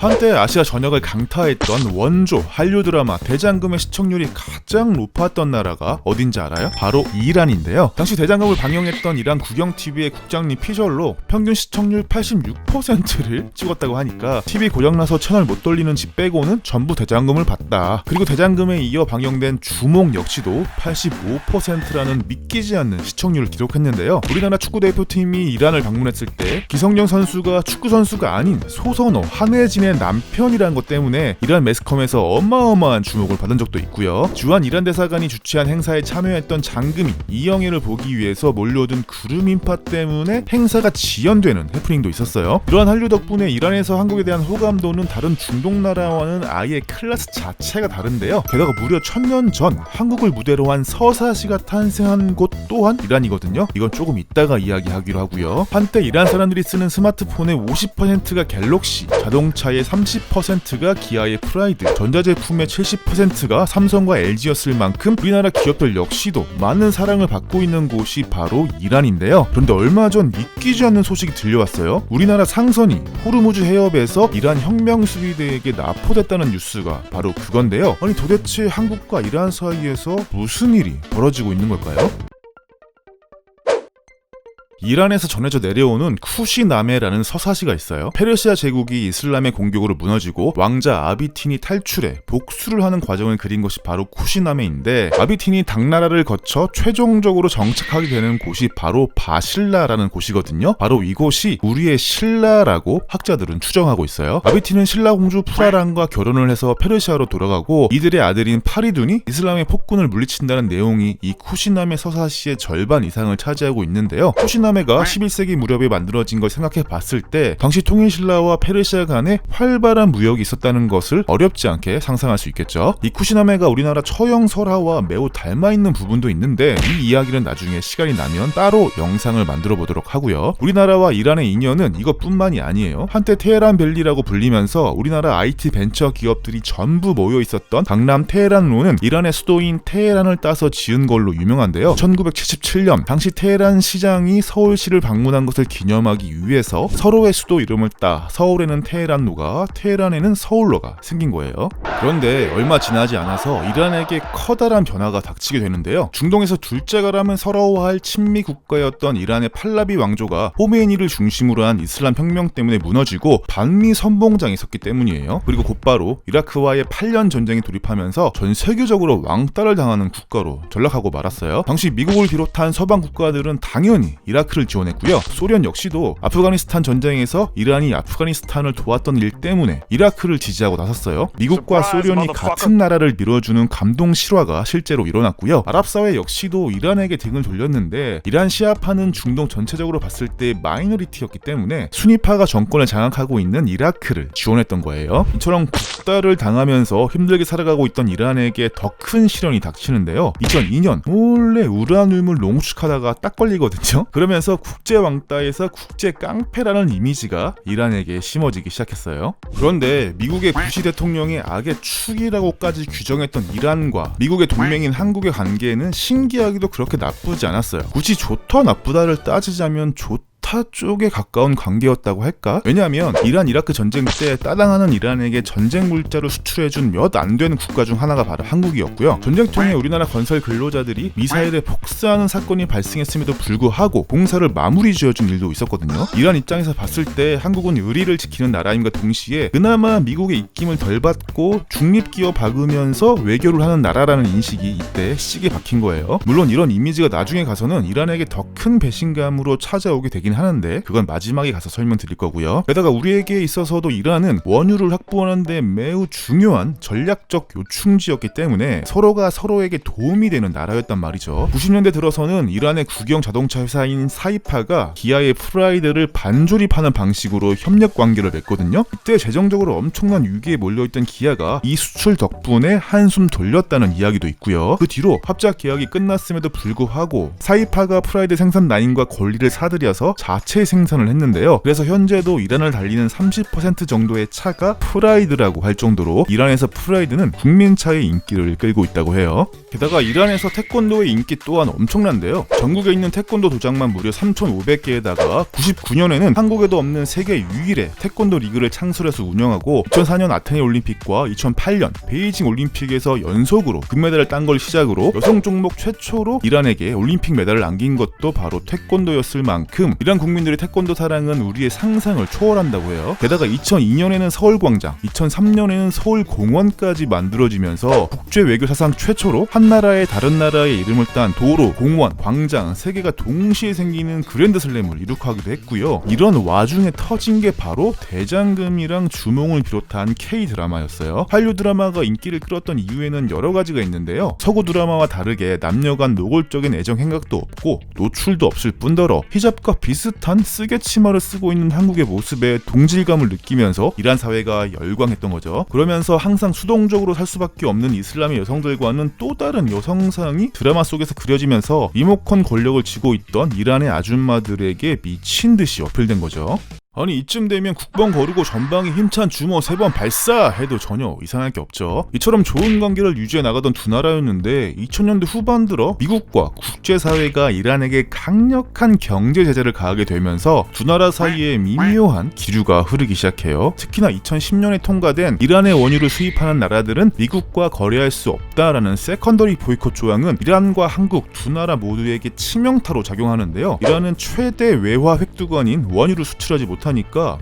한때 아시아 전역을 강타했던 원조 한류 드라마 대장금의 시청률이 가장 높았던 나라가 어딘지 알아요? 바로 이란인데요. 당시 대장금을 방영했던 이란 국영TV의 국장님 피셜로 평균 시청률 86%를 찍었다고 하니까 TV 고장나서 채널 못 돌리는 집 빼고는 전부 대장금을 봤다. 그리고 대장금에 이어 방영된 주목 역시도 85%라는 믿기지 않는 시청률을 기록했는데요. 우리나라 축구대표팀이 이란을 방문했을 때 기성용 선수가 축구 선수가 아닌 소선호 한혜진의 남편이라는 것 때문에 이란 매스컴에서 어마어마한 주목을 받은 적도 있고요. 주한 이란 대사관이 주최한 행사에 참여했던 장금이 이영애를 보기 위해서 몰려든 구름 인파 때문에 행사가 지연되는 해프닝도 있었어요. 이러한 한류 덕분에 이란에서 한국에 대한 호감도는 다른 중동 나라와는 아예 클래스 자체가 다른데요. 게다가 무려 1000년 전 한국을 무대로 한 서사시가 탄생한 곳 또한 이란이거든요. 이건 조금 이따가 이야기하기로 하고요. 한때 이란 사람들이 쓰는 스마트폰의 50%가 갤럭시, 자동차의 30%가 기아의 프라이드, 전자제품의 70%가 삼성과 LG였을 만큼 우리나라 기업들 역시도 많은 사랑을 받고 있는 곳이 바로 이란인데요. 그런데 얼마 전 믿기지 않는 소식이 들려왔어요. 우리나라 상선이 호르무즈 해협에서 이란 혁명수비대에게 납포됐다는 뉴스가 바로 그건데요. 아니 도대체 한국과 이란 사이에서 무슨 일이 벌어지고 있는 걸까요? 이란에서 전해져 내려오는 쿠시나메라는 서사시가 있어요. 페르시아 제국이 이슬람의 공격으로 무너지고 왕자 아비틴이 탈출해 복수를 하는 과정을 그린 것이 바로 쿠시나메인데, 아비틴이 당나라를 거쳐 최종적으로 정착하게 되는 곳이 바로 바실라라는 곳이거든요. 바로 이곳이 우리의 신라라고 학자들은 추정하고 있어요. 아비틴은 신라 공주 푸라란과 결혼을 해서 페르시아로 돌아가고 이들의 아들인 파리둔이 이슬람의 폭군을 물리친다는 내용이 이 쿠시나메 서사시의 절반 이상을 차지하고 있는데요. 쿠시나메가 11세기 무렵에 만들어진 걸 생각해 봤을 때 당시 통일신라와 페르시아 간에 활발한 무역이 있었다는 것을 어렵지 않게 상상할 수 있겠죠. 이 쿠시나메가 우리나라 처형 설화와 매우 닮아있는 부분도 있는데 이 이야기는 나중에 시간이 나면 따로 영상을 만들어 보도록 하고요. 우리나라와 이란의 인연은 이것뿐만이 아니에요. 한때 테헤란밸리라고 불리면서 우리나라 IT 벤처 기업들이 전부 모여 있었던 강남 테헤란로는 이란의 수도인 테헤란을 따서 지은 걸로 유명한데요. 1977년 당시 테헤란 시장이 서울시를 방문한 것을 기념하기 위해서 서로의 수도 이름을 따 서울에는 테헤란로가, 테헤란에는 서울로가 생긴 거예요. 그런데 얼마 지나지 않아서 이란에게 커다란 변화가 닥치게 되는데요. 중동에서 둘째가라면 서러워할 친미 국가였던 이란의 팔라비 왕조가 호메이니를 중심으로 한 이슬람 혁명 때문에 무너지고 반미 선봉장이 섰기 때문이에요. 그리고 곧바로 이라크와의 8년 전쟁에 돌입하면서 전 세계적으로 왕따를 당하는 국가로 전락하고 말았어요. 당시 미국을 비롯한 서방 국가들은 당연히 이라크를 지원했고요. 소련 역시도 아프가니스탄 전쟁에서 이란이 아프가니스탄을 도왔던 일 때문에 이라크를 지지하고 나섰어요. 미국과 소련이 같은 나라를 밀어주는 감동 실화가 실제로 일어났고요. 아랍사회 역시도 이란에게 등을 돌렸는데 이란 시아파는 중동 전체적으로 봤을 때 마이너리티였기 때문에 순위파가 정권을 장악하고 있는 이라크를 지원했던 거예요. 이처럼 국다를 당하면서 힘들게 살아가고 있던 이란에게 더 큰 시련이 닥치는데요. 2002년 몰래 우라늄을 농축하다가 딱 걸리거든요. 그러면서 국제 왕따에서 국제 깡패라는 이미지가 이란에게 심어지기 시작했어요. 그런데 미국의 부시 대통령의 악의 축이라고까지 규정했던 이란과 미국의 동맹인 한국의 관계는 신기하기도 그렇게 나쁘지 않았어요. 굳이 좋다 나쁘다를 따지자면 좋다 쪽에 가까운 관계였다고 할까? 왜냐하면 이란 이라크 전쟁 때 따당하는 이란에게 전쟁 물자를 수출해준 몇 안 되는 국가 중 하나가 바로 한국이었고요. 전쟁통에 우리나라 건설 근로자들이 미사일에 폭스하는 사건이 발생했음에도 불구하고 공사를 마무리 지어준 일도 있었거든요. 이란 입장에서 봤을 때 한국은 의리를 지키는 나라임과 동시에 그나마 미국의 입김을 덜 받고 중립기어 박으면서 외교를 하는 나라라는 인식이 이때 시기에 박힌 거예요. 물론 이런 이미지가 나중에 가서는 이란에게 더 큰 배신감으로 찾아오게 되긴 하는데 그건 마지막에 가서 설명드릴 거고요. 게다가 우리에게 있어서도 이란은 원유를 확보하는데 매우 중요한 전략적 요충지였기 때문에 서로가 서로에게 도움이 되는 나라였단 말이죠. 90년대 들어서는 이란의 국영 자동차 회사인 사이파가 기아의 프라이드를 반조립하는 방식으로 협력 관계를 맺거든요. 이때 재정적으로 엄청난 위기에 몰려있던 기아가 이 수출 덕분에 한숨 돌렸다는 이야기도 있고요. 그 뒤로 합작 계약이 끝났음에도 불구하고 사이파가 프라이드 생산 라인과 권리를 사들여서 자체 생산을 했는데요. 그래서 현재도 이란을 달리는 30% 정도의 차가 프라이드라고 할 정도로 이란에서 프라이드는 국민차의 인기를 끌고 있다고 해요. 게다가 이란에서 태권도의 인기 또한 엄청난데요. 전국에 있는 태권도 도장만 무려 3,500개에다가 99년에는 한국에도 없는 세계 유일의 태권도 리그를 창설해서 운영하고 2004년 아테네 올림픽과 2008년 베이징 올림픽에서 연속으로 금메달을 딴 걸 시작으로 여성 종목 최초로 이란에게 올림픽 메달을 안긴 것도 바로 태권도였을 만큼 이란 국민들의 태권도 사랑은 우리의 상상을 초월한다고 해요. 게다가 2002년에는 서울광장, 2003년에는 서울공원까지 만들어지면서 국제 외교 사상 최초로 한 나라의 다른 나라의 이름을 딴 도로, 공원, 광장 3개가 동시에 생기는 그랜드 슬램을 이룩하기도 했고요. 이런 와중에 터진 게 바로 대장금이랑 주몽을 비롯한 K-드라마였어요. 한류 드라마가 인기를 끌었던 이유에는 여러 가지가 있는데요. 서구 드라마와 다르게 남녀 간 노골적인 애정 행각도 없고 노출도 없을 뿐더러 히잡과 비슷한 쓰개 치마를 쓰고 있는 한국의 모습에 동질감을 느끼면서 이란 사회가 열광했던 거죠. 그러면서 항상 수동적으로 살 수밖에 없는 이슬람의 여성들과는 또 다른 여성상이 드라마 속에서 그려지면서 리모컨 권력을 쥐고 있던 이란의 아줌마들에게 미친 듯이 어필된 거죠. 아니 이쯤 되면 국번 거르고 전방에 힘찬 주먹 3번 발사 해도 전혀 이상할 게 없죠. 이처럼 좋은 관계를 유지해 나가던 두 나라였는데 2000년대 후반 들어 미국과 국제사회가 이란에게 강력한 경제 제재를 가하게 되면서 두 나라 사이에 미묘한 기류가 흐르기 시작해요. 특히나 2010년에 통과된 이란의 원유를 수입하는 나라들은 미국과 거래할 수 없다라는 세컨더리 보이콧 조항은 이란과 한국 두 나라 모두에게 치명타로 작용하는데요. 이란은 최대 외화 획두건인 원유를 수출하지 못하니까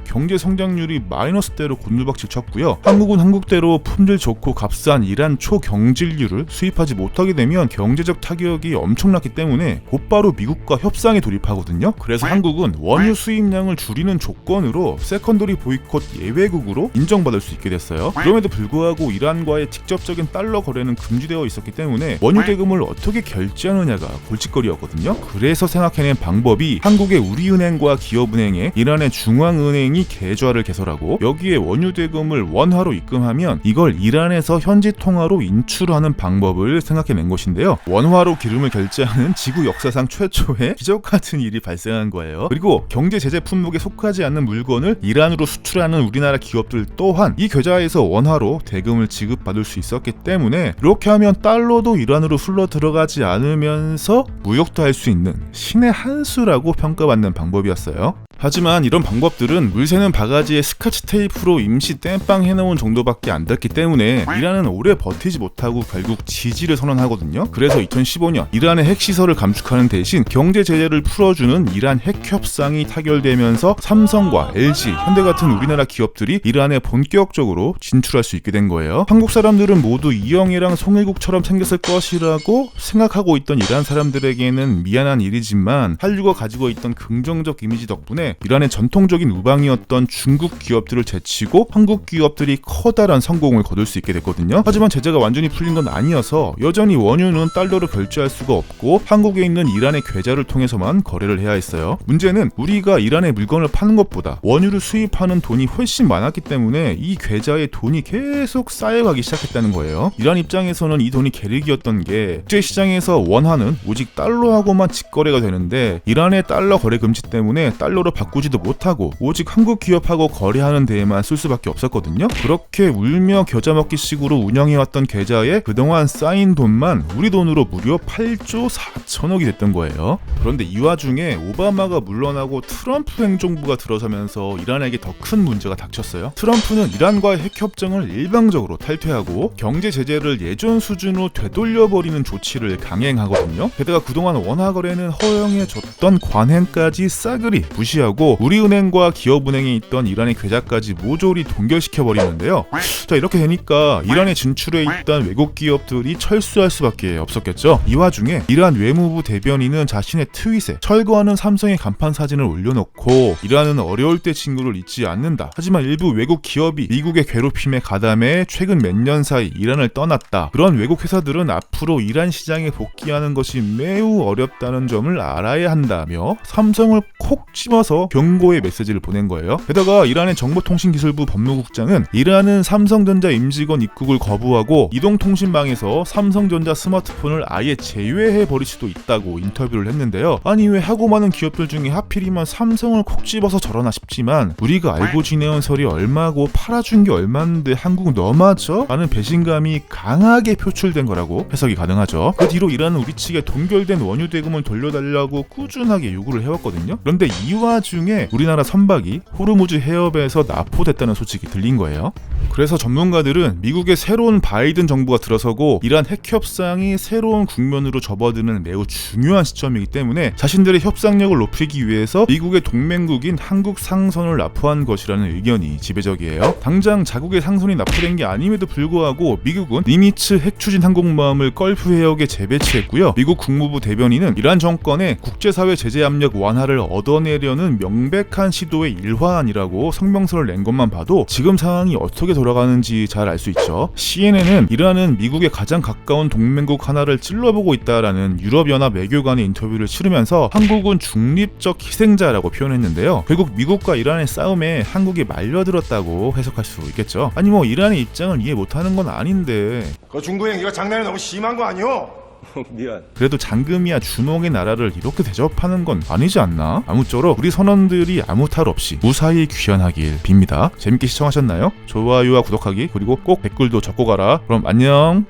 경제 성장률이 마이너스대로 곤두박질 쳤고요. 한국은 한국대로 품질 좋고 값싼 이란 초경질유를 수입하지 못하게 되면 경제적 타격이 엄청났기 때문에 곧바로 미국과 협상에 돌입하거든요. 그래서 한국은 원유 수입량을 줄이는 조건으로 세컨더리 보이콧 예외국으로 인정받을 수 있게 됐어요. 그럼에도 불구하고 이란과의 직접적인 달러 거래는 금지되어 있었기 때문에 원유 대금을 어떻게 결제하느냐가 골칫거리였거든요. 그래서 생각해낸 방법이 한국의 우리은행과 기업은행에 이란의 중앙은행이 계좌를 개설하고 여기에 원유 대금을 원화로 입금하면 이걸 이란에서 현지 통화로 인출하는 방법을 생각해낸 것인데요. 원화로 기름을 결제하는 지구 역사상 최초의 기적 같은 일이 발생한 거예요. 그리고 경제 제재 품목에 속하지 않는 물건을 이란으로 수출하는 우리나라 기업들 또한 이 계좌에서 원화로 대금을 지급받을 수 있었기 때문에 이렇게 하면 달러도 이란으로 흘러 들어가지 않으면서 무역도 할 수 있는 신의 한 수라고 평가받는 방법이었어요. 하지만 이런 방법들은 물새는 바가지에 스카치 테이프로 임시 땜빵 해놓은 정도밖에 안 됐기 때문에 이란은 오래 버티지 못하고 결국 지지를 선언하거든요. 그래서 2015년 이란의 핵시설을 감축하는 대신 경제 제재를 풀어주는 이란 핵협상이 타결되면서 삼성과 LG, 현대 같은 우리나라 기업들이 이란에 본격적으로 진출할 수 있게 된 거예요. 한국 사람들은 모두 이영애랑 송일국처럼 생겼을 것이라고 생각하고 있던 이란 사람들에게는 미안한 일이지만 한류가 가지고 있던 긍정적 이미지 덕분에 이란의 전통적인 우방이었던 중국 기업들을 제치고 한국 기업들이 커다란 성공을 거둘 수 있게 됐거든요. 하지만 제재가 완전히 풀린 건 아니어서 여전히 원유는 달러로 결제할 수가 없고 한국에 있는 이란의 계좌를 통해서만 거래를 해야 했어요. 문제는 우리가 이란에 물건을 파는 것보다 원유를 수입하는 돈이 훨씬 많았기 때문에 이 계좌에 돈이 계속 쌓여가기 시작했다는 거예요. 이란 입장에서는 이 돈이 계륵이었던 게 국제시장에서 원화는 오직 달러하고만 직거래가 되는데 이란의 달러 거래 금지 때문에 달러로 바꾸지도 못하고 오직 한국 기업하고 거래하는 데에만 쓸 수밖에 없었거든요. 그렇게 울며 겨자 먹기 식으로 운영해왔던 계좌에 그동안 쌓인 돈만 우리 돈으로 무려 8조 4천억이 됐던 거예요. 그런데 이 와중에 오바마가 물러나고 트럼프 행정부가 들어서면서 이란에게 더 큰 문제가 닥쳤어요. 트럼프는 이란과의 핵협정을 일방적으로 탈퇴하고 경제 제재를 예전 수준으로 되돌려버리는 조치를 강행하거든요. 게다가 그동안 원화 거래는 허용해줬던 관행까지 싸그리 무시하고 우리은행과 기업은행에 있던 이란의 계좌까지 모조리 동결시켜버리는데요. 자, 이렇게 되니까 이란에 진출해 있던 외국 기업들이 철수할 수밖에 없었겠죠. 이 와중에 이란 외무부 대변인은 자신의 트윗에 철거하는 삼성의 간판 사진을 올려놓고 이란은 어려울 때 친구를 잊지 않는다. 하지만 일부 외국 기업이 미국의 괴롭힘에 가담해 최근 몇 년 사이 이란을 떠났다. 그런 외국 회사들은 앞으로 이란 시장에 복귀하는 것이 매우 어렵다는 점을 알아야 한다며 삼성을 콕 집어서 따라서 경고의 메시지를 보낸 거예요. 게다가 이란의 정보통신기술부 법무국장은 이란은 삼성전자 임직원 입국을 거부하고 이동통신망에서 삼성전자 스마트폰을 아예 제외해버릴 수도 있다고 인터뷰를 했는데요. 아니 왜 하고 많은 기업들 중에 하필이면 삼성을 콕 집어서 저러나 싶지만 우리가 알고 지내온 설이 얼마고 팔아준 게 얼마인데 한국 너마저? 라는 배신감이 강하게 표출된 거라고 해석이 가능하죠. 그 뒤로 이란은 우리 측에 동결된 원유 대금을 돌려달라고 꾸준하게 요구를 해왔거든요. 그런데 이 와중에 우리나라 선박이 호르무즈 해협에서 납포됐다는 소식이 들린 거예요. 그래서 전문가들은 미국의 새로운 바이든 정부가 들어서고 이란 핵 협상이 새로운 국면으로 접어드는 매우 중요한 시점이기 때문에 자신들의 협상력을 높이기 위해서 미국의 동맹국인 한국 상선을 납포한 것이라는 의견이 지배적이에요. 당장 자국의 상선이 납포된 게 아님에도 불구하고 미국은 니미츠 핵 추진 항공모함을 걸프 해역에 재배치했고요. 미국 국무부 대변인은 이란 정권의 국제사회 제재 압력 완화를 얻어내려는 명백한 시도의 일환이라고 성명서를 낸 것만 봐도 지금 상황이 어떻게 돌아가는지 잘 알 수 있죠. CNN은 이란은 미국의 가장 가까운 동맹국 하나를 찔러보고 있다라는 유럽연합 외교관의 인터뷰를 치르면서 한국은 중립적 희생자라고 표현했는데요. 결국 미국과 이란의 싸움에 한국이 말려들었다고 해석할 수 있겠죠. 아니 뭐 이란의 입장을 이해 못하는 건 아닌데 그 중국 행위가 장난이 너무 심한 거 아니오? 미안. 그래도 장금이야 준홍의 나라를 이렇게 대접하는 건 아니지 않나? 아무쪼록 우리 선원들이 아무 탈 없이 무사히 귀환하길 빕니다. 재밌게 시청하셨나요? 좋아요와 구독하기 그리고 꼭 댓글도 적고 가라. 그럼 안녕.